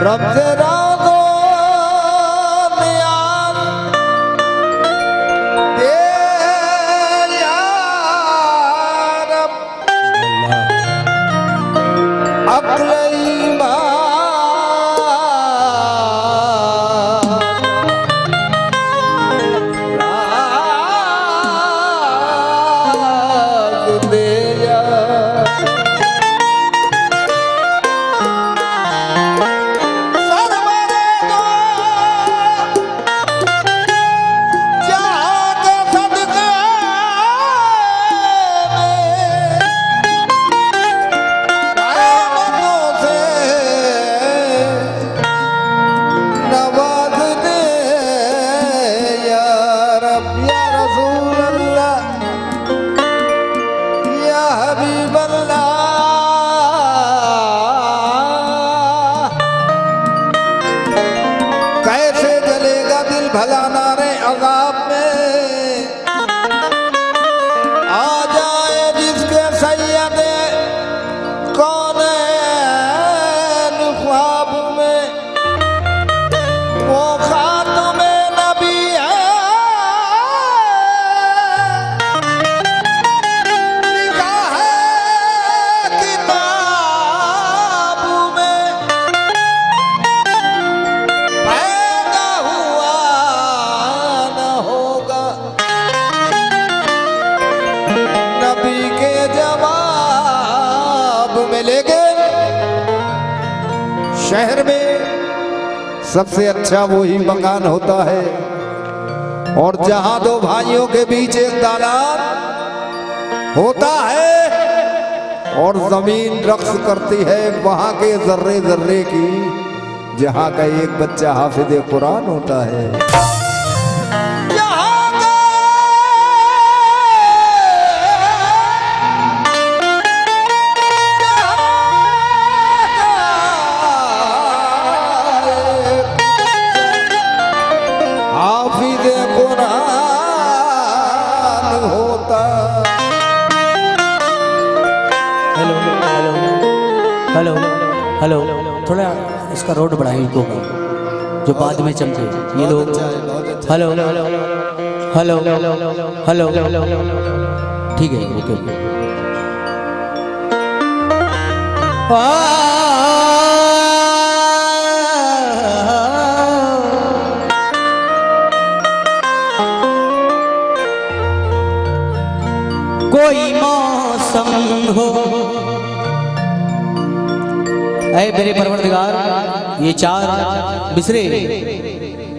रब से राज़ो नियाज़ दे या रब अक्ल ईमान दे या कैसे जलेगा दिल भला नारे अज़ाब में आ जाए जिसके सैयदे कौनैन ख्वाब में वो खातुमे नबी है लिखा है किताब में नबी के जवाब में। लेकिन शहर में सबसे अच्छा वही मकान होता है और जहां दो भाइयों के बीच एक दालान होता है और जमीन रक्स करती है वहां के जर्रे जर्रे की, जहां का एक बच्चा हाफिज कुरान होता है। हाफिज कुरान होता। हेलो हेलो हेलो हेलो, थोड़ा इसका रोड बढ़ाइए इनको जो बाद में चमके ये लोग। हेलो हेलो हेलो हेलो, ठीक है ओके। कोई मौसम हो ऐ मेरे परवरदिगार, ये चार मिसरे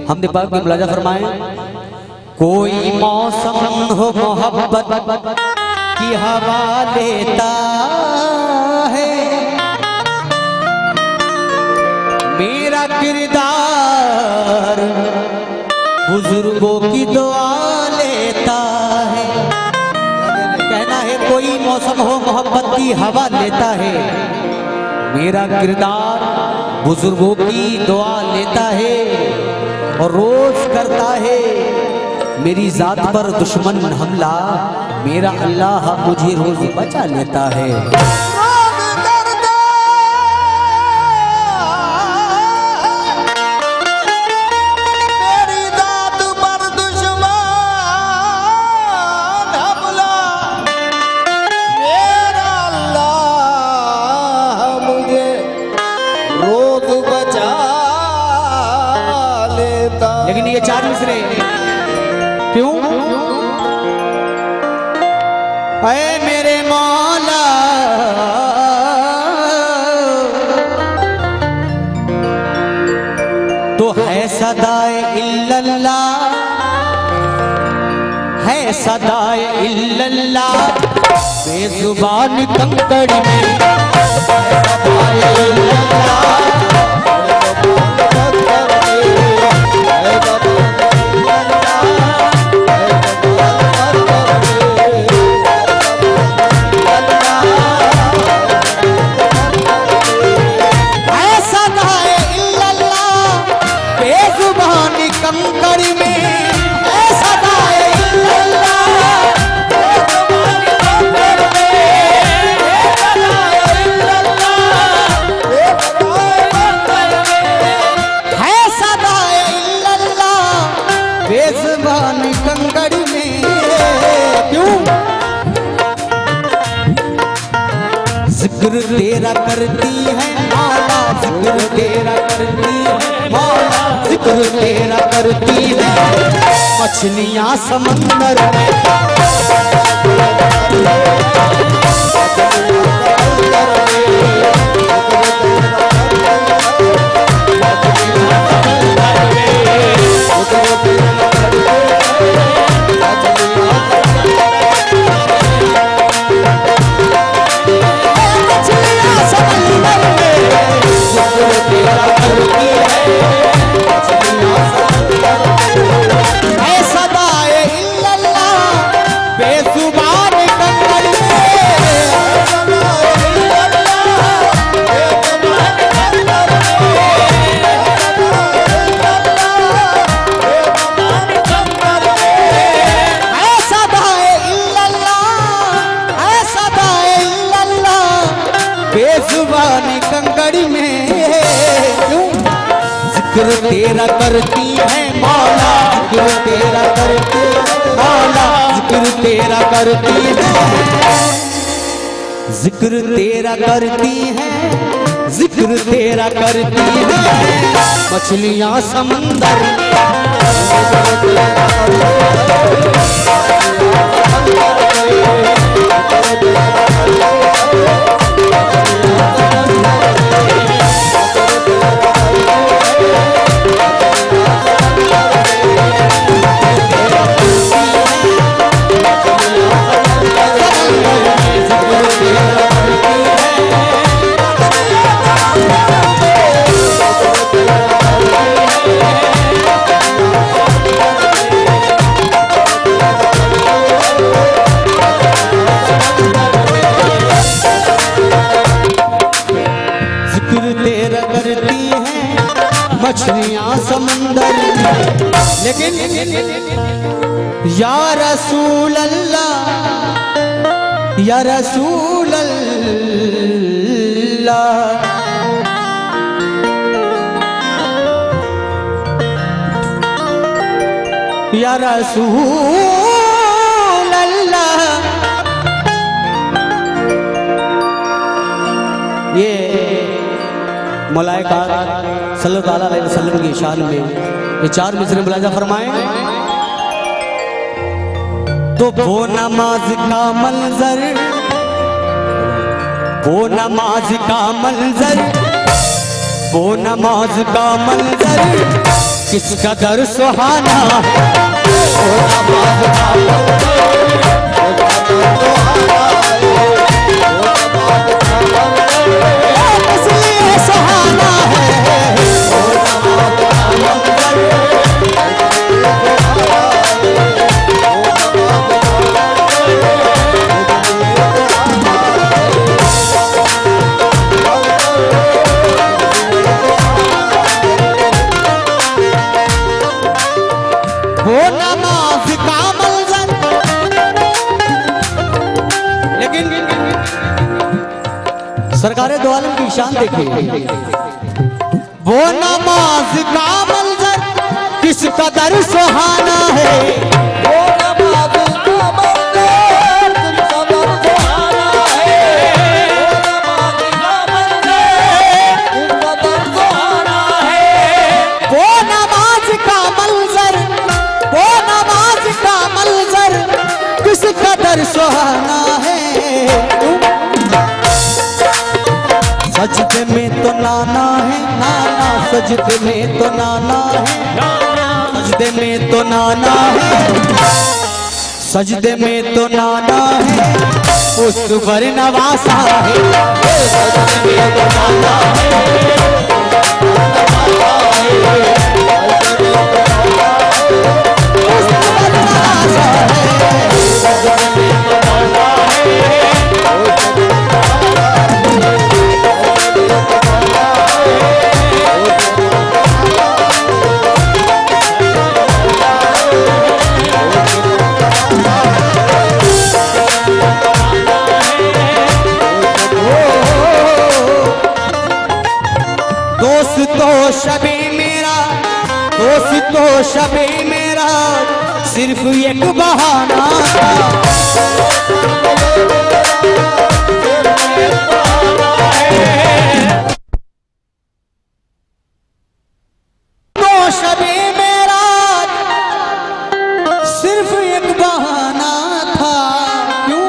हमने पाक में मुलाजा फरमाए। कोई मौसम हो मोहब्बत की हवा लेता है, मेरा किरदार बुजुर्गों की दुआ लेता है। कहना है कोई मौसम हो मोहब्बत की हवा लेता है, मेरा किरदार बुजुर्गों की दुआ लेता है और रोज करता है मेरी जात पर दुश्मन हमला, मेरा अल्लाह मुझे रोज बचा लेता है। लेकिन ये चार मिसरे क्यों? ऐ मेरे मौला सदाए इल्लल्लाह, है सदाए इल्लल्लाह, बेजुबान कंकड़ में है सदाए इल्लल्लाह। जिक्र तेरा करती है मौला, जिक्र तेरा करती है मौला, जिक्र तेरा करती है मछलियां समंदर में। बेजुबानी कंकड़ी में जिक्र तेरा करती है मौला, जिक्र तेरा करती है मौला, जिक्र तेरा करती है, जिक्र तेरा करती है, जिक्र तेरा करती है मछलियां समंदर। मछलियां समंदर, लेकिन या रसूल अल्लाह, या रसूल अल्लाह, या रसूल अल्लाह। ये मलाइका सल्लल्लाहु अलैहि वसल्लम की शान में ये चार मिसरे मुलाजा फरमाए। तो वो नमाज का मंजर, वो नमाज का मंजर, वो नमाज का मंजर किस कदर सुहाना, वो नमाज का मंजर सुहाना है। वो नमाज का मंजर, लेकिन सरकारे दो आलम की शान देखिए। वो नमाज का मंजर किस कदर सुहाना है, वो नमाज का मंजर किस कदर सुहाना है, वो नमाज का मंजर, वो नमाज का मंजर किस कदर सुहाना है। सजदे में तो नाना है नाना, सजदे में तो नाना है, सजदे में तो नाना है, सजदे में तो नाना है, उस पर नवासा है, सजदे में तो नाना है, उस पर नवासा है, सजदे में तो नाना है। शबे मेरा दोस्त तो शबे मेरा सिर्फ एक बहाना था, तो शबे मेरा सिर्फ एक बहाना था। क्यों?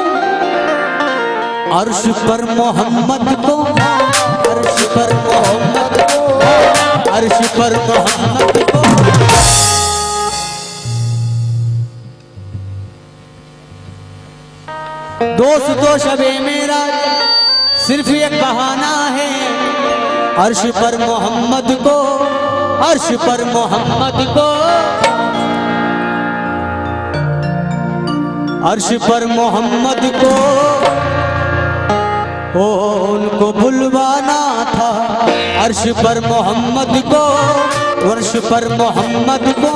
अर्श पर मोहम्मद को, अर्श पर मोहम्मद को, अर्श पर मोहम्मद को, दोस्त तो शबे मेरा सिर्फ एक बहाना है, अर्श पर मोहम्मद को, अर्श पर मोहम्मद को, अर्श पर मोहम्मद को ओ उनको बुलवाना था, अर्श पर मोहम्मद को, अर्श पर मोहम्मद को,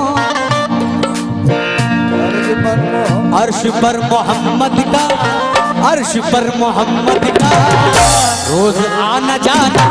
अर्श पर मोहम्मद का, अर्श पर मोहम्मद का रोज आना जाना,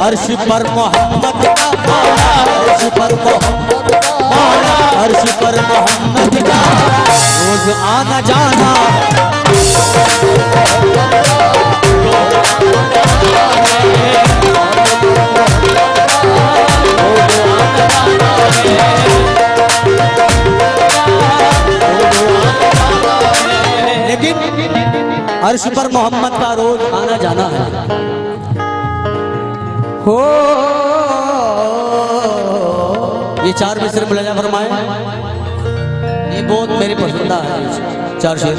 अर्श पर मोहम्मद का मौला, अर्श पर मोहम्मद का मौला, अर्श पर मोहम्मद का रोज आना जाना, लेकिन अर्श पर मोहम्मद का रोज आना जाना है। हो ये चार मिसर मुलाजा फरमाए, ये बहुत मेरी पसंदा है, चार शेर।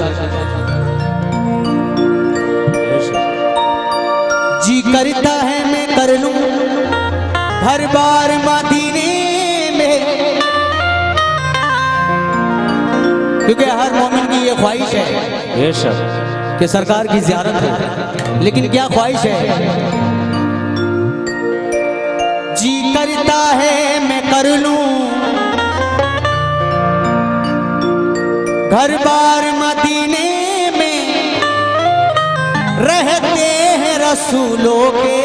जी करता है मैं कर लूं हर बार मदीने में, क्योंकि हर मोमिन की ये ख्वाहिश है कि सरकार की ज़ियारत है, लेकिन क्या ख्वाहिश है? जी करता है मैं कर लूं घर बार मदीने में, रहते हैं रसूलों के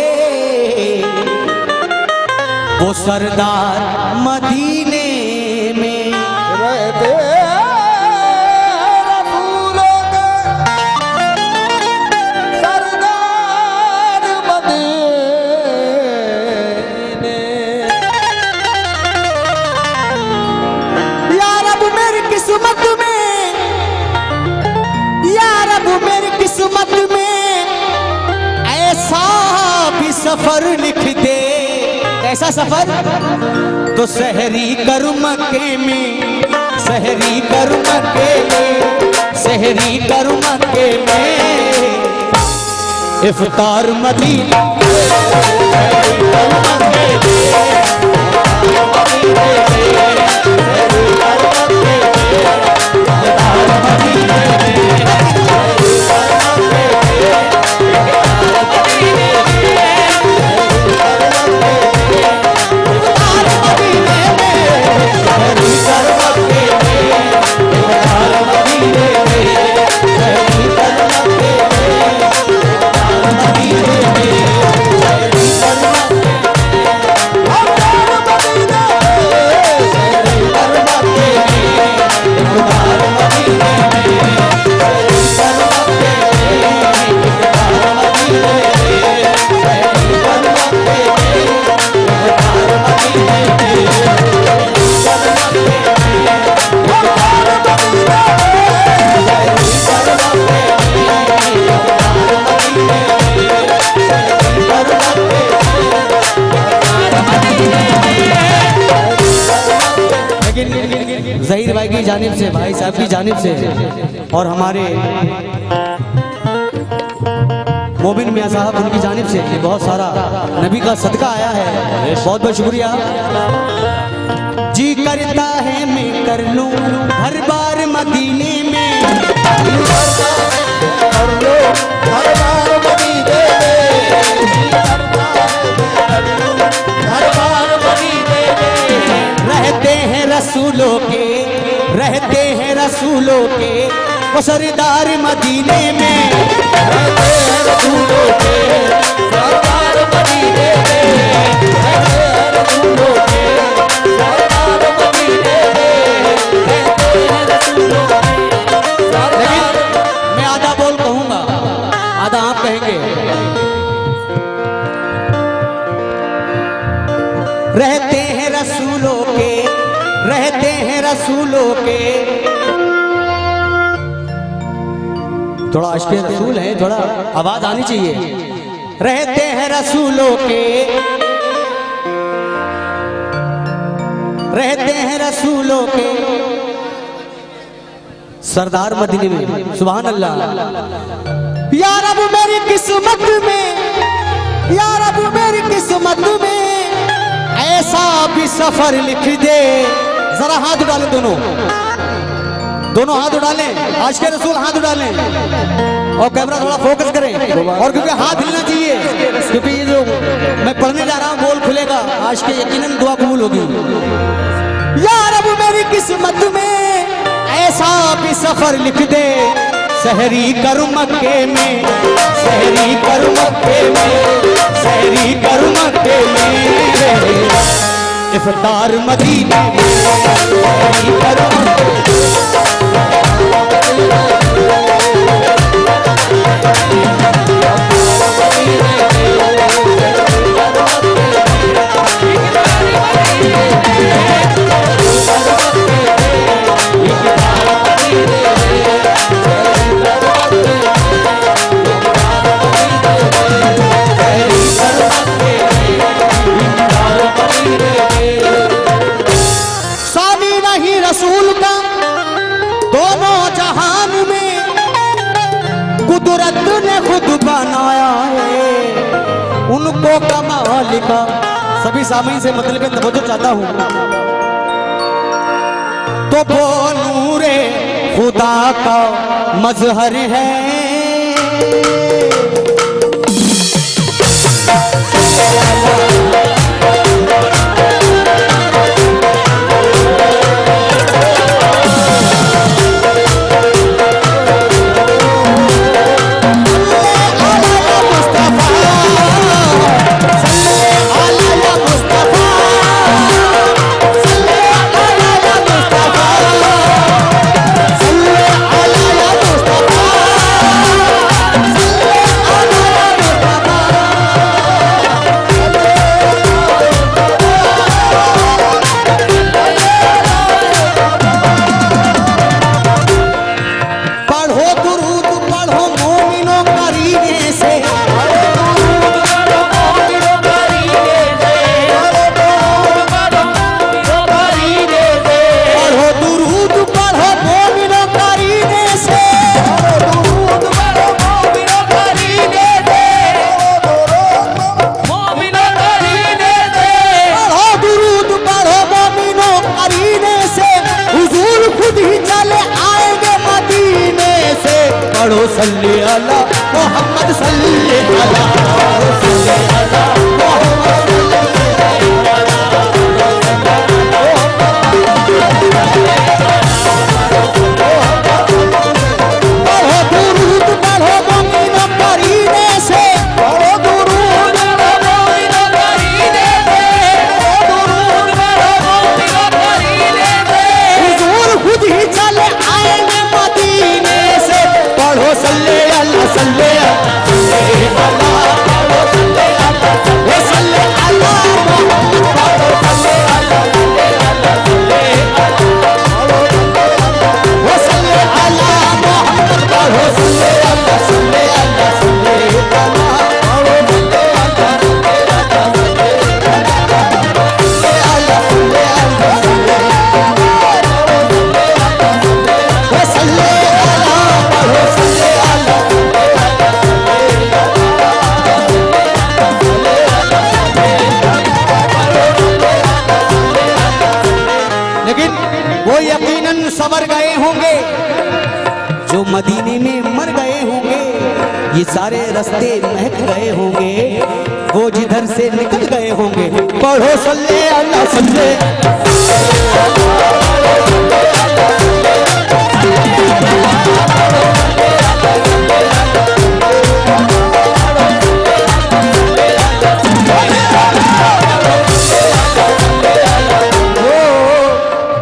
वो सरदार मदीने में, रहते किस्मत में ऐसा भी सफर लिख दे, ऐसा सफर तो सहरी कर मक्के में, सहरी कर मक्के में, सहरी कर मक्के में, इफ्तार मदीना जहीर भाई की जानिब से, भाई साहब की जानिब से और हमारे मोबिन मियाँ साहब उनकी जानिब से ये बहुत सारा नबी का सदका आया है। बहुत बहुत शुक्रिया। जी करता है मैं कर लूं हर बार मदीने में, रहते हैं रसूलों के, रहते हैं रसूलों के वो सरदार मदीने में, रहते हैं रसूलों के सरदार मदीने में, रहते हैं रसूलों के सरदार मदीने में, रहते हैं रसूलों के सरदार। मैं आधा बोल कहूंगा, आधा आप कहेंगे। रहते हैं रसूलों के, रहते हैं रसूलों के, थोड़ा अश्क रसूल है, थोड़ा आवाज आनी चाहिए। रहते हैं रसूलों के, रहते हैं रसूलों के सरदार मदीने में। सुभान अल्लाह। या रब मेरी किस्मत में, या रब मेरी किस्मत में ऐसा भी सफर लिख दे। जरा हाथ उड़ा लें दोनों, दोनों हाथ उड़ा लें, आज के रसूल हाथ उड़ा लें और कैमरा थोड़ा फोकस करें। और क्योंकि हाथ हिलना चाहिए, क्योंकि ये जो मैं पढ़ने जा रहा हूँ बोल खुलेगा, आज के यकीनन दुआ कबूल होगी। या रब मेरी किस्मत में ऐसा भी सफर लिख दे, सहरी कर मक्के में, सहरी कर मक्के में, सहरी कर मक्के में, इफ्तार मदीने में, सहरी कर मक्के में। रसूल का दोनों जहान में कुदरत ने खुद बनाया है, उनको कमाल का। सभी सामीन से मतलब तवज्जो चाहता हूँ। तो वो नूरे खुदा का मजहर है, पढ़ो सल्ले अला मोहम्मद सल्ले अला, सल्ले अला मोहम्मद पढ़ो दुरूद पढ़ो मोमिनो करीने से, पढ़ो दुरूद पढ़ो मोमिनो करीने से, दुरूद पढ़ो मोमिनो करीने से, हुजूर खुद ही चले आएंगे मदीने से। पढ़ो सल्ले अल्लाह सल्ले अल्लाह सारे रास्ते महक गए होंगे, वो जिधर से निकल गए होंगे। पढ़ो सल्ले अल्लाह सल्ले,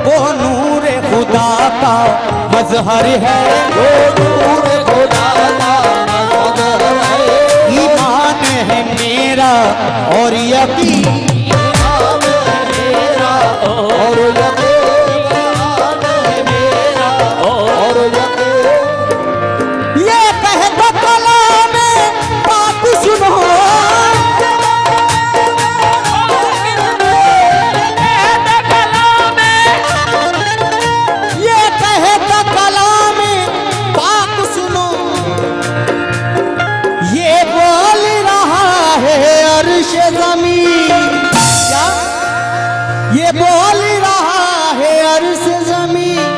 वो नूर खुदा का मजहर है, वो नूर खुदा का मजहर है। ईमान है मेरा और यकीन, ईमान है मेरा और यकीन, ईमान है मेरा और यकीन। ये कहता कलाम पाक सुनो, ये कहता कलाम पाक सुनो, ये बोल रहा है अर्श ज़मीन। क्या? ये बोल रहा है अर्श ज़मीन,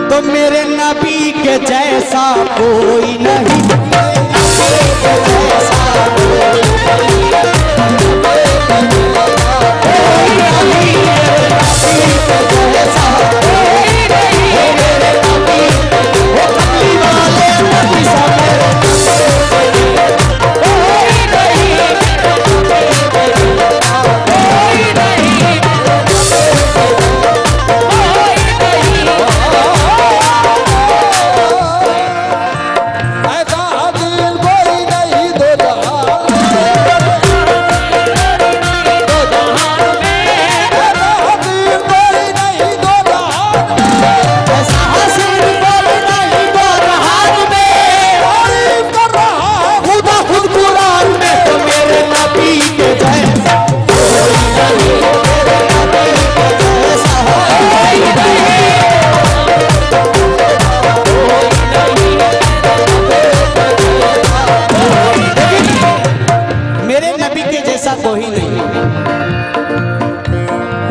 तो मेरे नबी के जैसा कोई नहीं, मेरे नबी के जैसा कोई नहीं, मेरे नबी के जैसा कोई नहीं, मेरे नबी, वो कमली वाले नबी सा मेरे ऐसा दिल कोई नहीं दो जहान में, ऐसा दिल कोई नहीं दो जहान में, ऐसा हसीन कोई नहीं दो जहान में। तारीफ कर रहा है खुदा खुद कुरान में, तो मेरे नबी के जैसा कोई नहीं, मेरे नबी के जैसा कोई नहीं। मेरे नबी के जैसा कोई नहीं।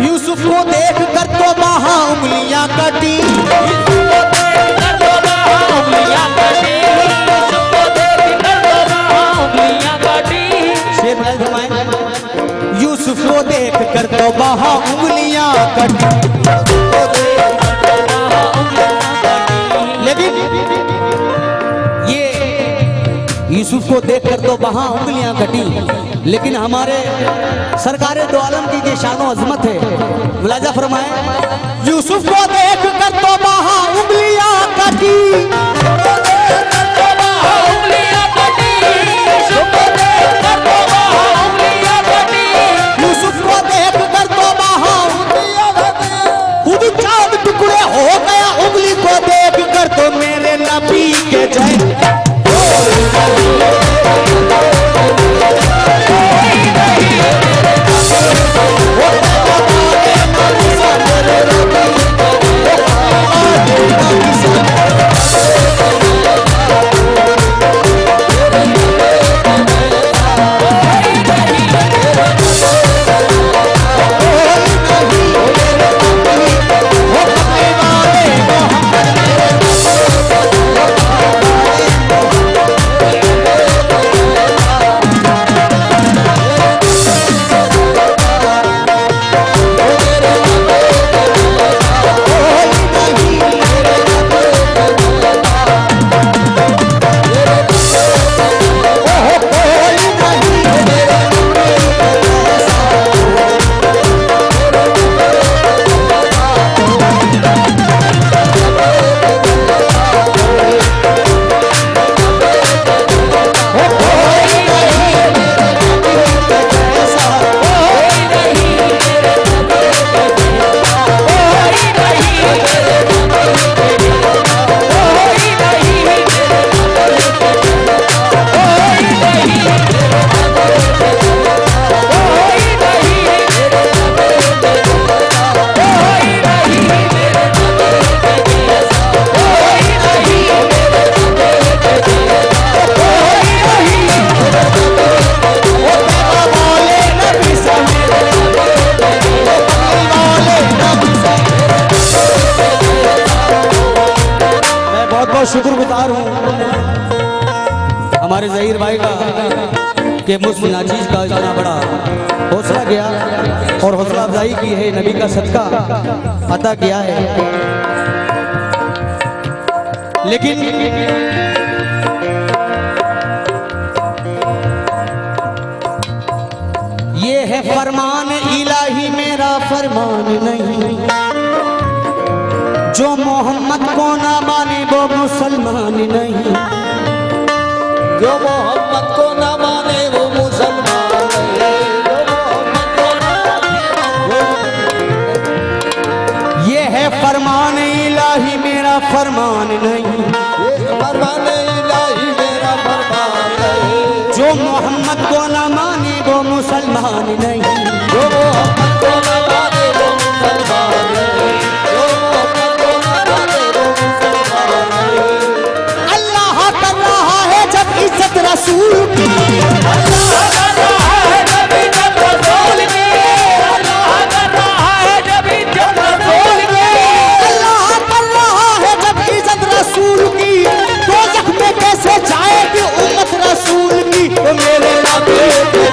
यूसुफ को देख कर तो वहां उंगलियां कटी, शेर भाई फरमाएं, यूसुफ को देख कर तो वहां उंगलियां कटी। लेकिन ये यूसुफ को देख कर तो वहां उंगलियां कटी, लेकिन हमारे सरकारे दो आलम की जो शान अजमत है, मुलाजा फरमाए, यूसुफ को देख कर तो वहां उंगलियां कटी, यूसुफ को देख कर तो वहां खुद चांद टुकड़े हो गया, उंगली को देख कर तो मेरे नबी के जैसा कि मुझ नाचीज का इतना बड़ा हौसला किया और हौसला अफजाई की है, नबी का सदका अता किया है। लेकिन ये है फरमान इलाही, मेरा फरमान नहीं। जो मोहम्मद को ना माने वो मुसलमान नहीं। जो मोहम्मद को ना माने वो मुसलमान नहीं। जो मोहम्मद को ना माने ये है फरमान इलाही, मेरा फरमान नहीं। ये फरमान इलाही मेरा फरमान नहीं। जो मोहम्मद को ना माने वो मुसलमान नहीं। जो मोहम्मद को ना माने वो मुसलमान नहीं। जो मोहम्मद को ना माने वो मुसलमान नहीं। अल्लाह कर रहा है जब इज्जत रसूल की, अल्लाह कर रहा है जब इज्जत रसूल की। अल्लाह कर रहा है जब इज्जत रसूल की। अल्लाह कर रहा है जब इज्जत रसूल की, तो जख्म कैसे जाएगी उम्मत रसूल की। तो मेरे नबी के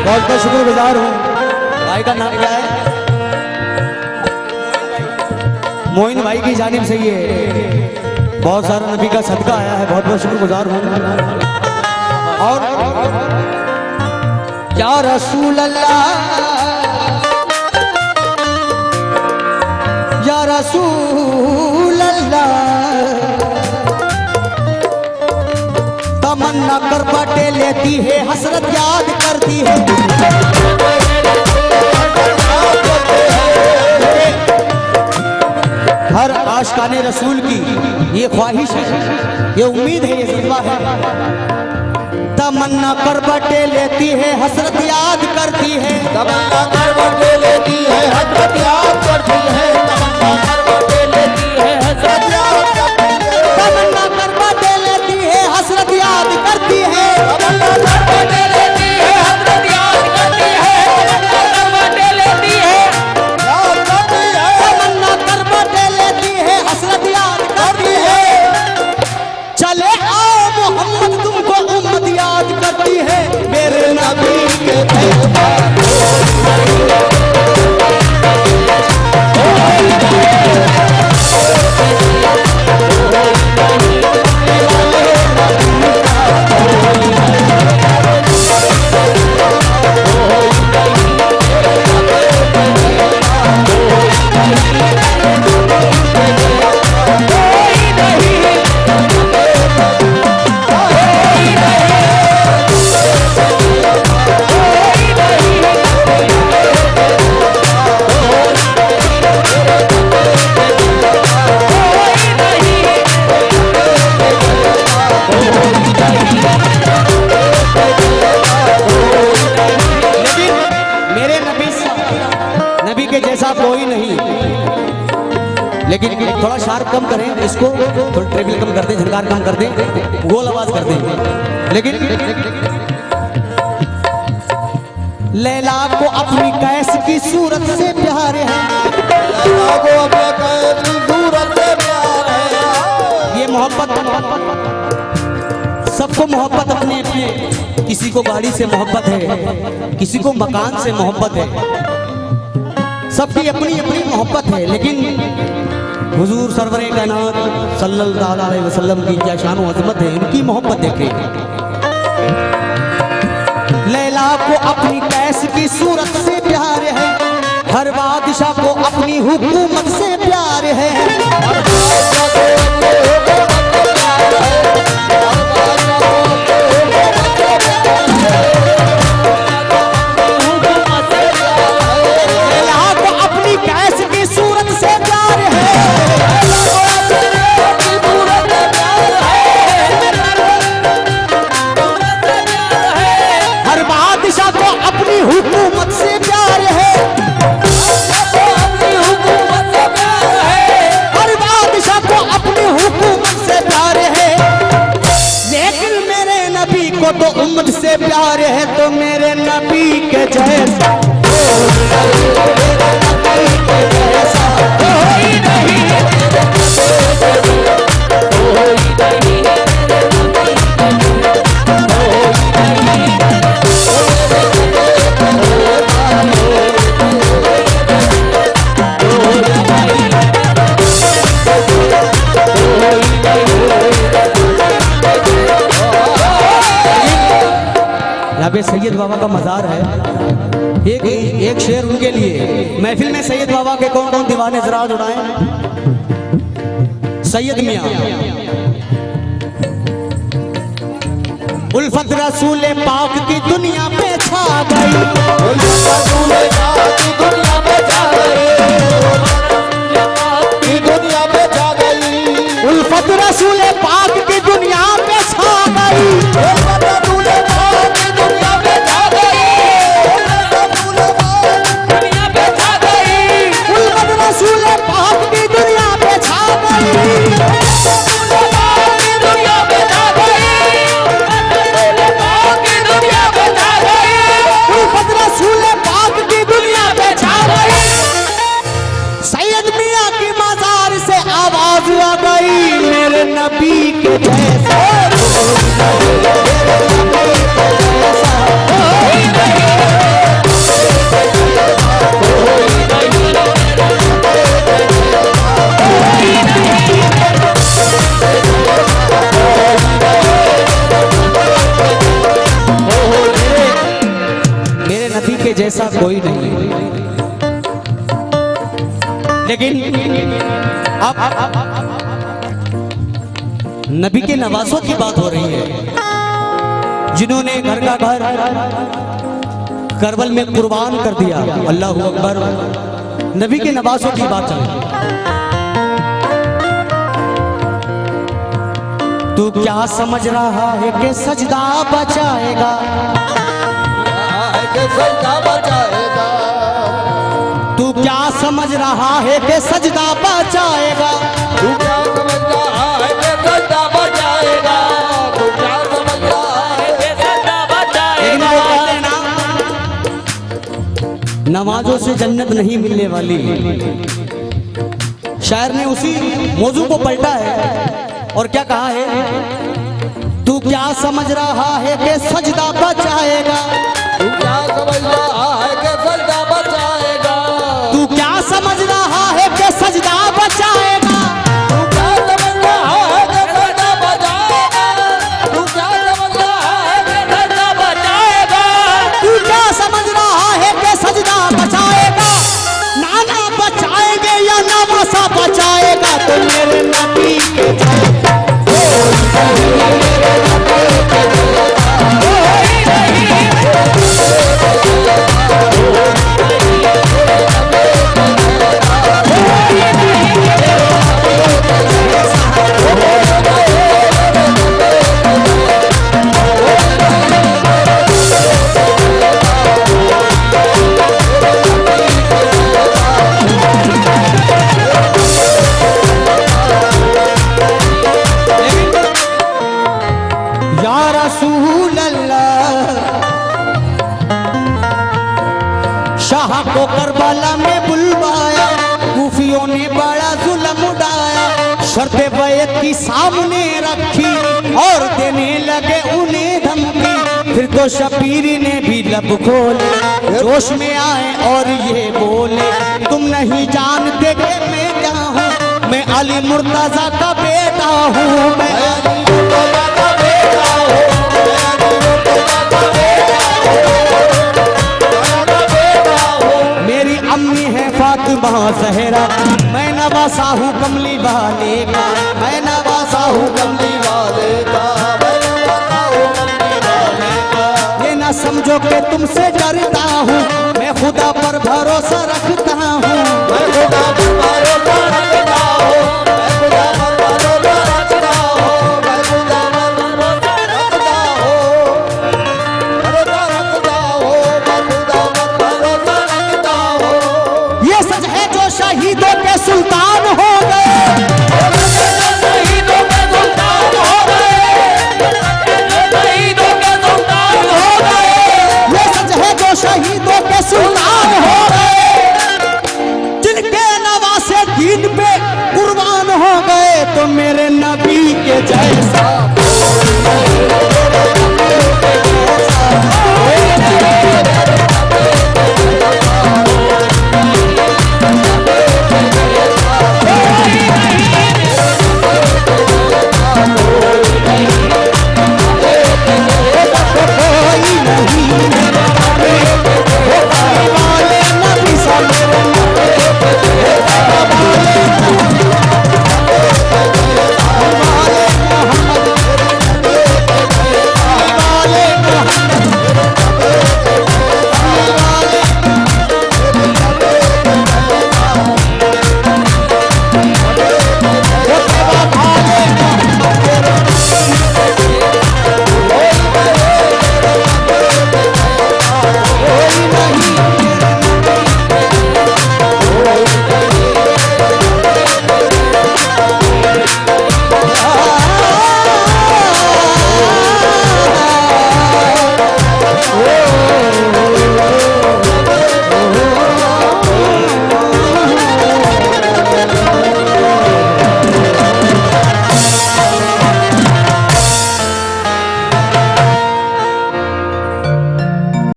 जैसा शुक्रगुजार हूँ। भाई का नाम क्या है? मोइन भाई की जानिब से ये बहुत सारा नबी का सदका आया है, बहुत बहुत शुक्रगुजार हूँ। और या रसूल अल्लाह, या रसूल अल्लाह, तमन्ना कर बाटे लेती है, हसरत याद करती है। हर आशिकाने रसूल की ये ख्वाहिश है, ये उम्मीद है, ये जज्बा है। तमन्ना कर बाटे लेती है, हसरत याद करती है। तमन्ना कर बाटे लेती है, हसरत याद करती है। तमन्ना कर बाटे लेती है, हसरत याद करती है। तमन्ना कर बाटे लेती है, हसरत याद करती है। तमन्ना कर बाटे लेती है, हसरत याद करती है। तमन्ना कर बाटे लेती है, याद करती है। तमन्ना कर बाटे लेती है, हसरत याद करती है। चले आओ मोहम्मद, तुमको उम्मत याद करती है। मेरे नबी के लेकिन थोड़ा शार्प कम करें इसको, थोड़ा ट्रेबल कम कर दें, झनकार कम कर दें, गोल आवाज कर दें। लेकिन लैला को अपनी कैस की सूरत से प्यार है, लैला को अपने कैस की सूरत से प्यार है। ये मोहब्बत सब सबको मोहब्बत अपने अपने, किसी को गाड़ी से मोहब्बत है, किसी को मकान से मोहब्बत है, सबकी अपनी अपनी मोहब्बत है। लेकिन हुजूर सरवरे कायनात सल्लल्लाहु अलैहि वसल्लम की क्या शान व अज़मत है, इनकी मोहब्बत देखें। लैला को अपनी कैस की सूरत से प्यार है, हर बादशाह को अपनी हुकूमत से प्यार है। लैला को अपनी कैस की सूरत से प्यार है, हर बादशाह को अपनी हुकूमत से प्यार है, हर बादशाह को अपनी हुकूमत से प्यार है। लेकिन मेरे नबी को तो उम्मत से प्यार है, तो मेरे नबी के जैसा कोई नहीं। यहाँ पे सैयद बाबा का मज़ार है। एक शेर उनके लिए। महफिल में सैयद बाबा के कौन कौन दीवाने जरा उड़ाएं। सैयद मियाँ उल्फत रसूल पाक की दुनिया पे छा गई, उल्फत रसूल पाक की दुनिया पे छा गई, दुनिया पे छा गई, उल्फत रसूल पाक की दुनिया पे छा गई, उल्फत रसूल पाक की दुनिया पे छा गई, दुनिया पे छा गई, उल्फत रसूल पाक की दुनिया पे छा गई, नबी के जैसा मेरे नबी के जैसा कोई नहीं। लेकिन अब नबी के नवासों की बात हो रही है, जिन्होंने घर का घर करबल में कुर्बान कर दिया। अल्लाह अकबर। नबी के नवासों की बात चले। तू क्या समझ रहा है कि सजदा बचाएगा, तू क्या समझ रहा है कि सजदा बचाएगा, तू क्या समझ रहा है कि सजदा बचाएगा, तू क्या समझ रहा है कि सजदा बचाएगा। नमाजों से जन्नत नहीं मिलने वाली। शायर ने उसी मौजू को पलटा है और क्या कहा है, तू क्या समझ रहा है कि सजदा बचाएगा, तू क्या समझ रहा है कि सजदा बचाएगा, तू क्या समझ रहा है कि सजदा बचाएगा, तू क्या समझ रहा है कि सजदा बचाएगा, तू क्या समझ रहा है कि सजदा बचाएगा, तू क्या समझ रहा है कि सजदा बचाएगा। नाना बचाएंगे या नवासा बचाएगा, तो मेरे नबी के शाह को करबला में बुलवाया, कूफियों ने बड़ा जुल्म उड़ाया। शर्ते बैत की सामने रखी और देने लगे उन्हें धमकी। फिर तो शबीर ने भी लब खोले, जोश में आए और ये बोले, तुम नहीं जानते कि मैं क्या हूँ, मैं अली मुर्तजा का बेटा हूँ, मैं अली मुर्तजा का बेटा हूँ, मैं अली मुर्तजा का बेटा हूँ। मेरी अम्मी है फातिमा ज़हरा, मैं नवासा हूँ कमली वाले का, मैं नवासा हूँ कमली वाले का, मैं नवासा हूँ कमली वाले का। ये ना समझो कि तुमसे डरता हूँ, मैं खुदा पर भरोसा रखता हूँ,